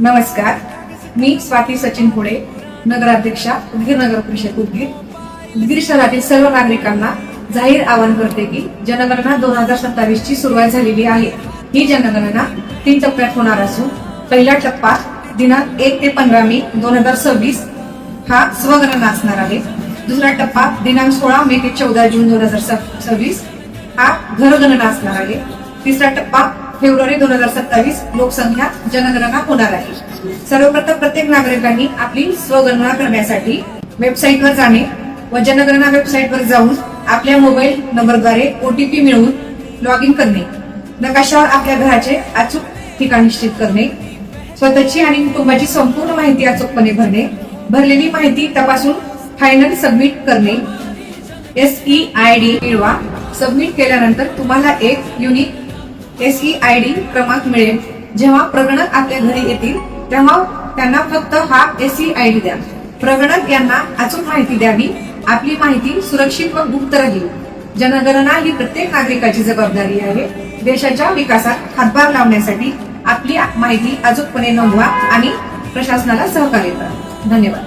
नमस्कार, मी स्वाती सचिन पुढे, नगराध्यक्षा उदगीर नगर परिषद उदगीर. उदगीर शहरातील सर्व नागरिकांना जाहीर आवाहन करते की जनगणना 2027 ची सुरुवात झालेली आहे. ही जनगणना 3 टप्प्यात होणार असून पहिला टप्पा दिनांक 1 ते 15 मे 2026 हा स्वगणना असणार आहे. दुसरा टप्पा दिनांक 16 मे ते 14 जून 2026 हा घरगणना असणार आहे. तिसरा टप्पा फेब्रुवारी 2027 लोकसंख्या जनगणना होणार आहे. सर्वप्रथम प्रत्येक नागरिकांनी आपली स्वगणना करण्यासाठी वेबसाईटवर जाणे व जनगणना वेबसाईटवर जाऊन आपल्या मोबाईल नंबरद्वारे OTP मिळवून लॉग इन करणे, नकाशावर आपल्या घराचे अचूक ठिकाण निश्चित करणे, स्वतःची आणि कुटुंबाची संपूर्ण माहिती अचूकपणे भरणे, भरलेली माहिती तपासून फायनल सबमिट करणे, SEID मिळवा. सबमिट केल्यानंतर तुम्हाला एक युनिक SEID क्रमांक मिळेल. जेव्हा प्रगणक आपल्या घरी येतील तेव्हा त्यांना फक्त हा SEID द्या. प्रगणक यांना अचूक माहिती द्यावी. आपली माहिती सुरक्षित व गुप्त राहील. जनगणना ही प्रत्येक नागरिकाची जबाबदारी आहे. देशाच्या विकासात हातभार लावण्यासाठी आपली माहिती अचूकपणे नोंदवा आणि प्रशासनाला सहकार्य करा. धन्यवाद.